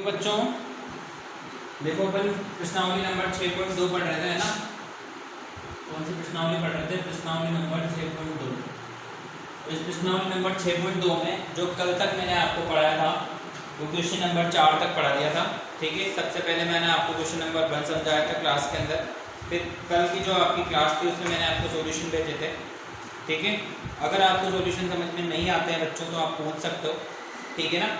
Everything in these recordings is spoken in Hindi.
बच्चों देखो अपन प्रश्नावली नंबर 6.2 पढ़ रहे थे, है ना। कौन सी प्रश्नावली पढ़ रहे थे? प्रश्नावली नंबर 6.2। इस प्रश्नावली नंबर 6.2 में जो कल तक मैंने आपको पढ़ाया था वो क्वेश्चन नंबर 4 तक पढ़ा दिया था, ठीक है। सबसे पहले मैंने आपको क्वेश्चन नंबर 1 समझाया था क्लास के अंदर, फिर कल की जो आपकी क्लास थी उसमें मैंने आपको सॉल्यूशन भेजे थे, ठीक है। अगर आपको सॉल्यूशन समझ में नहीं आते हैं बच्चों तो आप पूछ सकते हो, ठीक है ना।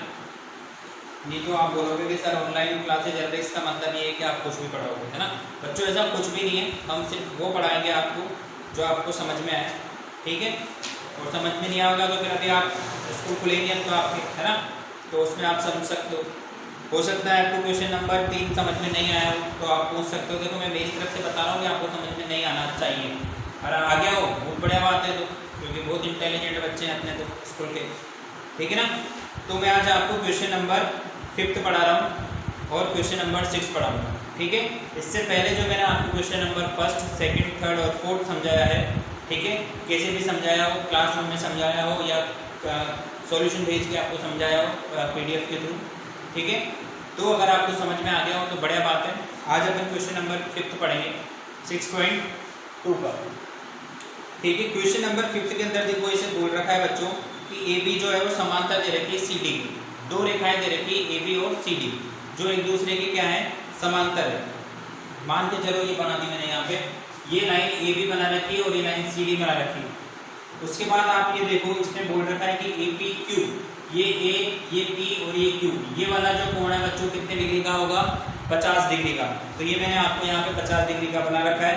नहीं तो आप बोलोगे कि सर ऑनलाइन क्लासेज चल रही, इसका मतलब ये है कि आप कुछ भी पढ़ाओगे, है ना। बच्चों ऐसा कुछ भी नहीं है, हम सिर्फ वो पढ़ाएंगे आपको जो आपको समझ में आए, ठीक है। और समझ में नहीं आएगा तो फिर अभी आप स्कूल खुलेंगे तो आपके, है ना, तो उसमें आप समझ सकते हो सकता है आपको क्वेश्चन नंबर 3 समझ में नहीं आया हो तो आप पूछ सकते हो। देखो मैं मेरी तरफ से बता रहा हूँ कि आपको समझ में नहीं आना चाहिए, और आ गया हो बहुत बढ़िया बात है, तो क्योंकि बहुत इंटेलिजेंट बच्चे हैं अपने तो स्कूल के, ठीक है ना। तो मैं आज आपको क्वेश्चन नंबर 5 पढ़ा रहा हूँ और क्वेश्चन नंबर 6 पढ़ा रहा हूँ, ठीक है। इससे पहले जो मैंने आपको क्वेश्चन नंबर 1, 2, 3 और 4 समझाया है, ठीक है, कैसे भी समझाया हो, क्लासरूम में समझाया हो या सॉल्यूशन भेज के आपको समझाया हो PDF के थ्रू, ठीक है। तो अगर आपको समझ में आ गया हो तो बढ़िया बात है। आज अपन क्वेश्चन नंबर 5 पढ़ेंगे 6.2 का, ठीक है। क्वेश्चन नंबर 5 के अंदर देखो इसे बोल रखा है बच्चों कि AB जो है वो समांतर दे रखी है CD की, दो रेखाएं दे रखी है AB और CD जो एक दूसरे की क्या है, समांतर है। मान के चलो ये बना दी मैंने यहाँ पे, ये लाइन AB बना रखी है और ये लाइन CD बना रखी है। उसके बाद आप ये देखो इसमें बोल रखा है कि APQ, ये A, ये P और ये Q, ये वाला जो कोण है बच्चों कितने डिग्री का होगा, 50 डिग्री का। तो ये मैंने आपको यहाँ पे 50 डिग्री का बना रखा है।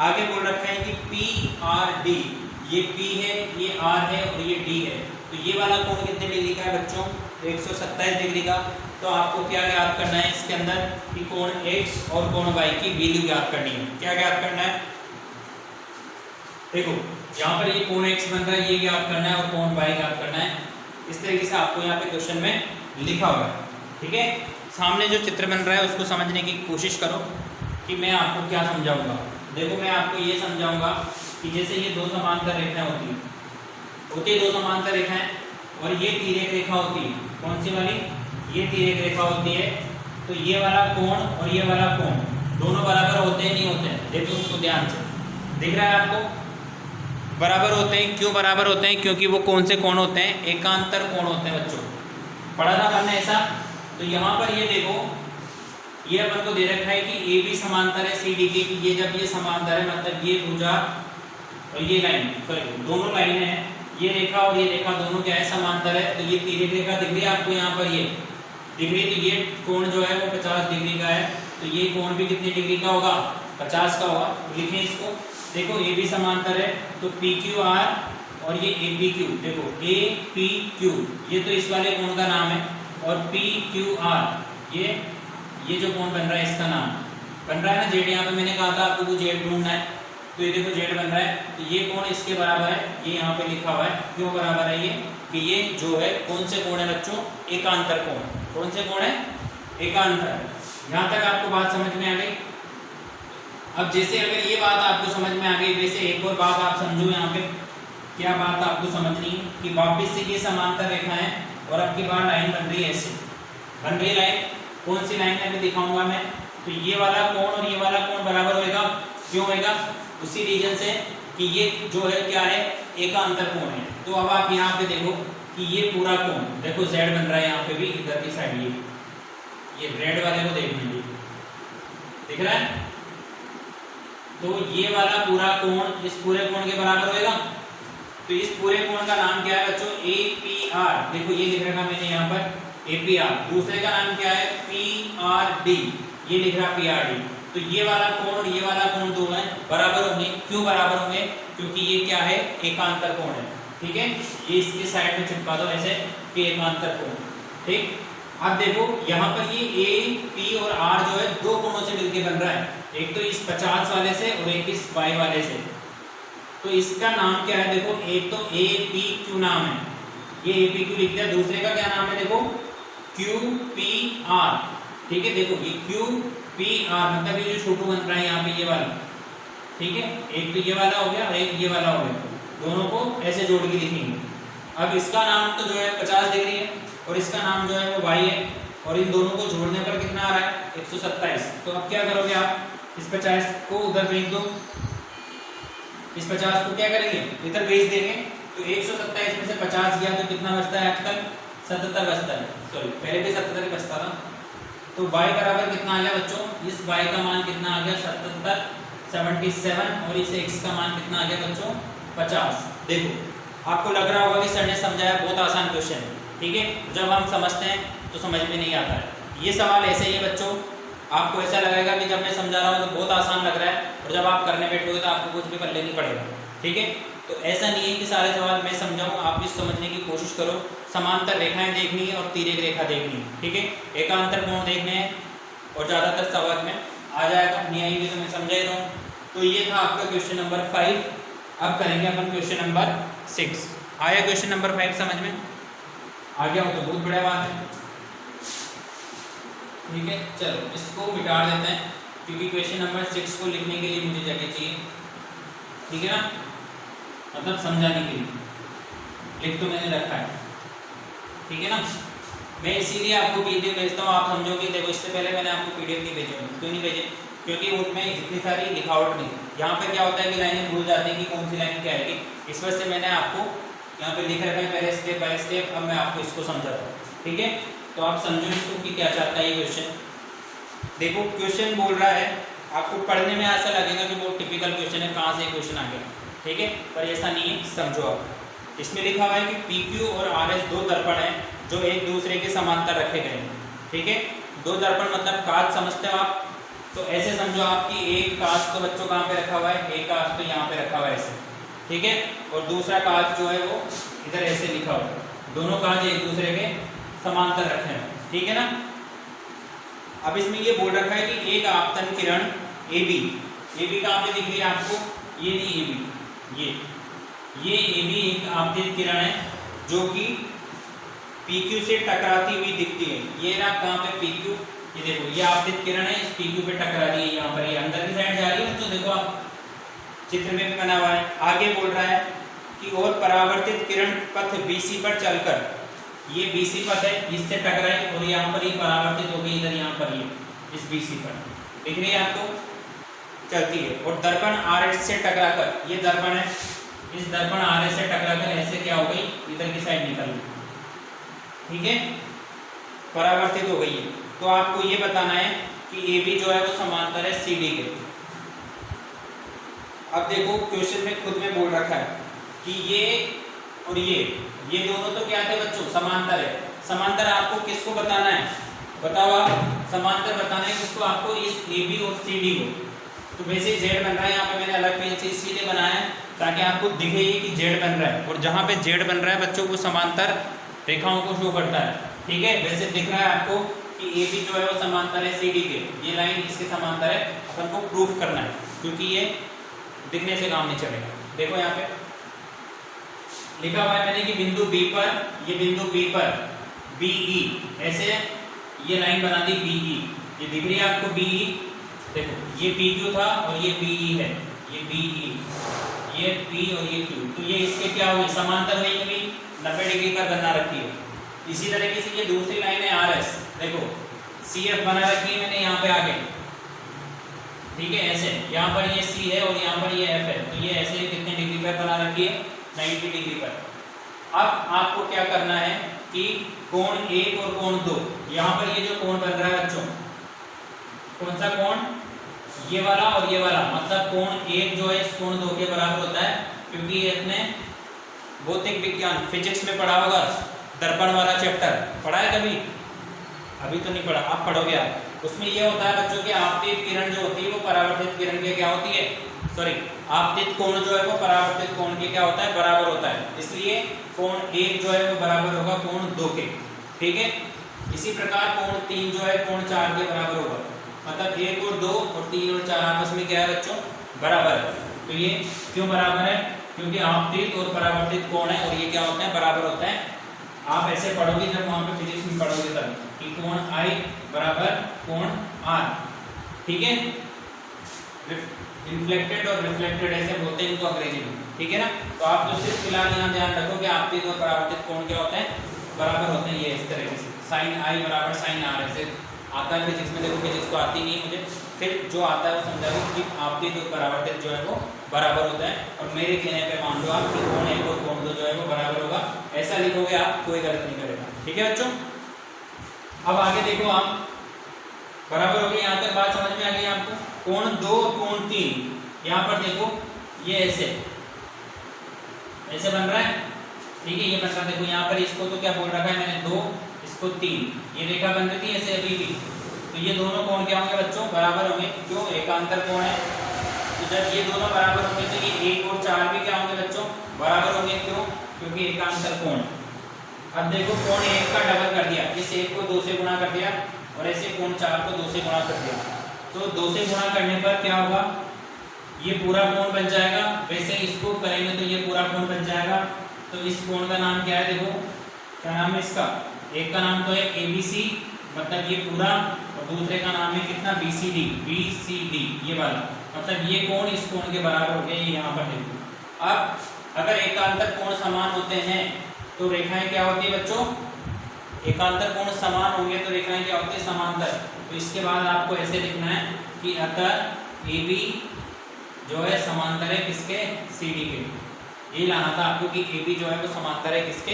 आगे बोल रखा है कि PRD, ये P है, ये R है और ये D है। तो ये वाला कोण कितने डिग्री का है बच्चों, 127 डिग्री का। तो आपको क्या ज्ञात करना है इसके अंदर कि कोण X और कोण Y की वैल्यू ज्ञात करनी है। क्या ज्ञात करना है, देखो यहाँ पर ये कोण X बन रहा है, ये ज्ञात करना है, और कोण Y ज्ञात करना है। इस तरीके से आपको यहाँ पे क्वेश्चन में लिखा हुआ है, ठीक है। सामने जो चित्र बन रहा है उसको समझने की कोशिश करो कि मैं आपको क्या समझाऊंगा। देखो मैं आपको ये समझाऊंगा कि जैसे ये दो समांतर रेखाएं होती है दो समांतर रेखाएं, और ये तिर्यक रेखा होती है, कौन सी वाली, ये तिर्यक रेखा होती है। तो ये वाला कोण और ये वाला कोण दोनों बराबर होते हैं, नहीं होते हैं? देखो उसको ध्यान से, दिख रहा है आपको, बराबर होते हैं। क्यों बराबर होते हैं? क्योंकि वो कौन से कोण होते हैं, एकांतर कोण होते हैं बच्चों, पढ़ा था हमने ऐसा। तो यहाँ पर ये देखो, ये अपन को दे रखा है कि AB समांतर है CD की, कि ये जब ये समांतर है मतलब ये भुजा और ये लाइन, सॉरी दोनों लाइन है, ये रेखा और ये रेखा दोनों क्या है, समांतर है। तो ये तिर्यक रेखा दिख रही है आपको यहाँ पर, ये दिख रही है। तो ये कोण जो है वो 50 डिग्री का है, तो ये कोण भी कितने डिग्री का होगा, 50 का होगा। लिखें इसको, देखो AB समांतर है तो PQR और ये APQ, देखो APQ ये तो इस वाले कोण का नाम है, और PQR ये जो कोण बन रहा है इसका नाम बन रहा है ना Z। यहाँ पे मैंने कहा था आपको Z ढूंढना है, तो ये देखो Z बन रहा है। तो ये कोण इसके बराबर है, ये यहाँ पे लिखा हुआ है। क्यों बराबर है ये, कि ये जो है कौन से कोण है बच्चों, एकांतर कोण। कौन से कोण है, एकांतर। यहाँ तक आपको बात समझ में आ गई। अब जैसे अगर ये बात आपको समझ में आ गई, वैसे एक और बात आप समझो यहाँ पे, क्या बात आपको समझनी है कि वापिस से ये समांतर रेखा है और अब की बार लाइन बन रही है, ऐसे बन रही लाइन। कौन सी लाइन है मैं दिखाऊंगा मैं। तो ये वाला कोण और ये वाला कोण बराबर होएगा, क्यों होएगा, उसी रीजन से कि ये जो है क्या है, एकांतर कोण है। तो अब आप यहाँ पे देखो कि ये पूरा कोण देखो Z बन रहा है यहाँ पे भी, इधर की साइड ये रेड वाले को देख लीजिए, दिख रहा है। तो ये वाला पूरा कोण इस पूरे कोण के बराबर होएगा। तो इस पूरे कोण का नाम क्या है बच्चों, APR। देखो ये लिख रखा मैंने यहाँ पर APR। दूसरे का नाम क्या है, PRD, ये लिख रहा PRD। तो ये वाला कोण और ये वाला कोण दो हैं, बराबर होंगे। क्यों बराबर होंगे, क्योंकि ये क्या है, एकांतर कोण है, ठीक है। ये इसके साइड में चिपका दो ऐसे कि एकांतर कोण, ठीक। अब देखो यहाँ पर ये A, P और R जो है दो कोणों से मिलकर बन रहा है, एक तो इस 50 वाले से और एक इस Y वाले से। तो इसका नाम क्या है, देखो एक तो APQ नाम है, ये APQ लिख दिया। दूसरे का क्या नाम है, देखो QPR, ठीक है। देखो ये QPR मतलब ये जो छोटू बन रहा है यहाँ पे ये वाला, ठीक है। एक तो ये वाला हो गया और एक ये वाला हो गया, दोनों को ऐसे जोड़ के लिखेंगे। अब इसका नाम तो जो है 50 डिग्री है और इसका नाम जो है वो Y है, और इन दोनों को जोड़ने पर कितना आ रहा है 127। तो अब क्या करोगे आप, इस 50 को उधर भेज दो, इस 50 को क्या करेंगे इधर भेज देंगे, तो 127 में से 50 गया तो कितना बचता है आजकल 77 बचता है, सॉरी पहले भी 77 बचता था। तो y बराबर कितना आ गया बच्चों, इस y का मान कितना आ गया 77 और इस x का मान कितना आ गया बच्चों 50। देखो आपको लग रहा होगा कि सर ने समझाया, बहुत आसान क्वेश्चन है, ठीक है। जब हम समझते हैं तो समझ में नहीं आता है। ये सवाल ऐसे ही है बच्चों, आपको ऐसा लगेगा कि जब मैं समझा रहा हूँ तो बहुत आसान लग रहा है, और जब आप करने बैठोगे तो आपको कुछ भी कर लेनी पड़ेगा, ठीक है। तो ऐसा नहीं है कि सारे सवाल मैं समझाऊँ, आप भी समझने की कोशिश करो। समांतर रेखाएं देखनी है और तिर्यक रेखा देखनी है, ठीक है। एकांतर कोण देखने हैं और ज़्यादातर सवाल में आ जाएगा, नहीं आएंगे तो मैं समझा ही रहा हूँ। तो ये था आपका क्वेश्चन नंबर 5। अब करेंगे अपन क्वेश्चन नंबर 6। आया क्वेश्चन नंबर 5 समझ में आ गया हो तो बहुत बढ़िया बात है, ठीक है। चलो इसको मिटा देते हैं, क्योंकि क्वेश्चन नंबर 6 को लिखने के लिए मुझे जगह चाहिए, ठीक है ना, मतलब समझाने के लिए लिख तो मैंने रखा है, ठीक है ना। मैं इसीलिए आपको पीडीएफ भेजता हूँ, आप समझोगे। देखो इससे पहले मैंने आपको पीडीएफ नहीं भेजे, क्यों नहीं भेजे, क्योंकि उनमें इतनी सारी लिखावट नहीं। यहाँ पे क्या होता है कि लाइनें भूल जाते हैं कि कौन सी लाइन क्या आएगी, इस वजह से मैंने आपको यहाँ पे लिख रखा है पहले स्टेप बाय स्टेप। अब मैं आपको इसको समझाता हूँ, ठीक है। तो आप समझो इसको कि क्या चाहता है ये क्वेश्चन। देखो क्वेश्चन बोल रहा है, आपको पढ़ने में ऐसा लगेगा कि बहुत टिपिकल क्वेश्चन है, कहाँ से क्वेश्चन आ गया, ठीक है, पर ऐसा नहीं है, समझो आप। इसमें लिखा हुआ है कि PQ और RS दो दर्पण हैं जो एक दूसरे के समांतर रखे गए हैं, ठीक है। दो दर्पण मतलब कांच समझते हो आप, तो ऐसे समझो आप कि एक कांच तो बच्चों कहाँ पे रखा हुआ है, एक कांच तो यहाँ पे रखा हुआ है ऐसे, ठीक है, और दूसरा कांच जो है वो इधर ऐसे लिखा हुआ है। दोनों कांच एक दूसरे के समांतर रखे हैं, ठीक है ना। अब इसमें ये बोल रखा है कि एक आपतन किरण AB कहाँ पे दिख रही है आपको, ये नहीं AB, ये AB एक आपतित किरण है जो कि PQ से टकराती हुई दिखती है। ये रहा कहाँ पे PQ, ये देखो ये आपतित किरण है, इस PQ पे टकरा रही है, यहाँ पर ये अंदर की साइड जा रही है, तो देखो आप चित्र में भी बना हुआ है। आगे बोल रहा है कि और परावर्तित किरण पथ BC पर चलकर, ये BC पथ है, इससे टकराई और यहाँ पर ये परावर्तित हो गई, इधर यहाँ पर ये इस BC पर दिख रही है आपको, चलती है। और दर्पण RS से टकराकर, ये दर्पण है, इस दर्पण RS से टकराकर ऐसे क्या हो गई, इधर की साइड निकल गई, ठीक है, परावर्तित हो गई है। तो आपको ये बताना है कि AB जो है वो समांतर है CD के। अब देखो क्वेश्चन में खुद में बोल रखा है कि ये और ये दोनों तो क्या थे बच्चों, समांतर है। समांतर आपको किसको बताना है, बताओ आप, समांतर बताना है किसको आपको, इस AB और CD को। तो वैसे Z बन रहा है, यहाँ पे मैंने अलग पेन से इसलिए बनाया है ताकि आपको दिखे ये कि Z बन रहा है, और जहाँ पे Z बन रहा है बच्चों को समांतर रेखाओं को शो करता है, ठीक है। वैसे दिख रहा है आपको कि AB जो है वो समांतर है CD के, ये लाइन इसके समांतर है, अपन को प्रूफ करना है, क्योंकि ये दिखने से काम नहीं चलेगा। देखो यहाँ पे लिखा हुआ है मैंने कि बिंदु B पर, ये बिंदु B पर BE, ऐसे ये लाइन बना दी BE, ये दिख रही है आपको BE, देखो ये PQ था और ये BE है, ये BE, ये P और ये Q, तो ये इसके क्या हुई, समांतर हुई, कभी 90 डिग्री पर बना रखी है। इसी तरीके से ये दूसरी लाइन है RS, देखो CF बना रखी है मैंने यहाँ पे आगे, ठीक है, ऐसे यहाँ पर ये C है और यहाँ पर ये F है, तो ये ऐसे कितने डिग्री पर बना रखी है, 90 डिग्री पर। अब आपको क्या करना है कि कोण 1 और कोण 2, यहाँ पर ये जो कोण बन रहा है बच्चों, कौन सा कोण, ये वाला और ये वाला, मतलब कोण 1 जो है इस कोण 2 के बराबर होता है, क्योंकि ये अपने भौतिक विज्ञान फिजिक्स में पढ़ा होगा, दर्पण वाला चैप्टर पढ़ा है कभी, अभी तो नहीं पढ़ा, आप पढ़ोगे आप। उसमें ये होता है बच्चों कि आपतित किरण जो होती है वो परावर्तित किरण के क्या होती है, सॉरी आपतित कोण जो है वो परावर्तित कोण के क्या होता है, बराबर होता है। इसलिए कोण 1 जो है वो बराबर होगा कोण 2 के, ठीक है। इसी प्रकार कोण 3 जो है कोण 4 के बराबर होगा, मतलब 1 और 2 और 3 और 4 आपस में क्या है बच्चों, बराबर है। तो ये क्यों बराबर है, क्योंकि आपतित और परावर्तित कोण है और ये क्या होते हैं, बराबर होते हैं। आप ऐसे पढ़ोगे जब वहाँ पे फिजिक्स में पढ़ोगे तब कि कोण I बराबर कोण R, ठीक है। रिफ्लेक्टेड और रिफ्लेक्टेड ऐसे बोलते हैं इनको अंग्रेजी में, ठीक है ना। तो आप तो सिर्फ फिलहाल यहाँ ध्यान रखो कि आपतित और परावर्तित कोण क्या होते हैं, बराबर होते हैं, ये इस तरीके से साइन आई बराबर साइन आर ऐसे आता है फिजिक्स में। देखो फिजिक्स तो आती नहीं मुझे, फिर जो आता है वो समझाओ कि आपके दो परावर्तित जो है वो बराबर होता है, और मेरे कहने पे मान लो आप कि कोण 1 और कोण 2 जो है वो बराबर होगा, ऐसा लिखोगे आप, कोई गलत नहीं करेगा। ठीक है बच्चों, अब आगे देखो आप, बराबर हो गई, यहाँ तक बात समझ में आ गई आपको। कोण 2 और कोण 3, यहाँ पर देखो ये ऐसे ऐसे बन रहा है, ठीक है, ये बन रहा है। देखो यहाँ पर इसको तो क्या बोल रखा है मैंने 2, इसको 3, ये रेखा बन रही थी ऐसे अभी भी, तो ये दोनों कोण क्या होंगे बच्चों, बराबर होंगे, क्यों, एकांतर कोण है। तो जब ये दोनों बराबर होंगे तो ये 1 और 4 भी क्या होंगे बच्चों, बराबर होंगे, क्यों, क्योंकि एकांतर कोण। अब देखो कोण 1 का डबल कर दिया, इस 1 को 2 से गुणा कर दिया, और ऐसे कोण 4 को 2 से गुणा कर दिया, तो 2 से गुणा करने पर क्या होगा, ये पूरा कोण बन जाएगा। वैसे इसको करेंगे तो ये पूरा कोण बन जाएगा। तो इस कोण का नाम क्या है, देखो क्या नाम है इसका, एक का नाम तो है ABC, मतलब ये पूरा, और दूसरे का नाम है कितना, BCD ये वाला, मतलब ये कोण इस कोण के बराबर हो गया, ये यहाँ पर देखो। अब अगर एकांतर कोण समान होते हैं तो रेखाएं क्या होती है बच्चों, एकांतर कोण समान होंगे तो रेखाएं क्या होती है, समांतर। तो इसके बाद आपको ऐसे लिखना है कि अतः AB जो है समांतर है किसके, CD के। ये लाना था आपको कि AB जो है वो समांतर है किसके,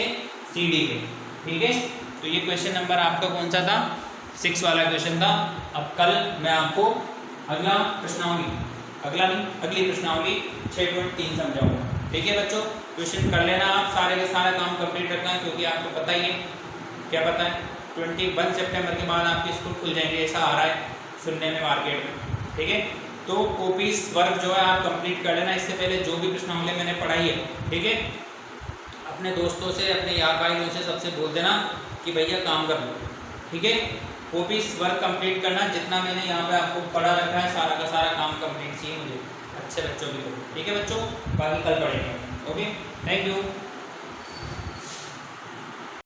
CD के। ठीक है, तो ये क्वेश्चन नंबर आपका कौन सा था, 6 वाला क्वेश्चन था। अब कल मैं आपको अगली प्रश्नावली 6.3 समझाऊंगा। ठीक है बच्चों, क्वेश्चन कर लेना आप, सारे के सारा काम कंप्लीट रखना है, क्योंकि आपको पता ही है, क्या पता है, 21 सितंबर के बाद आपके स्कूल खुल जाएंगे, ऐसा आ रहा है सुनने में मार्केट में। ठीक है, तो कॉपीज वर्क जो है आप कंप्लीट कर लेना। इससे पहले जो भी प्रश्नावली मैंने पढ़ाई है, ठीक है, अपने दोस्तों से, अपने यार भाइयों से सबसे बोल देना कि भैया काम कर लो। ठीक है, कॉपीज वर्क कंप्लीट करना, जितना मैंने यहाँ पे आपको पढ़ा रखा है सारा का सारा काम कंप्लीट चाहिए मुझे, अच्छे बच्चों की। ठीक है बच्चों, बाकी कल पढ़ेंगे। Okay, thank you.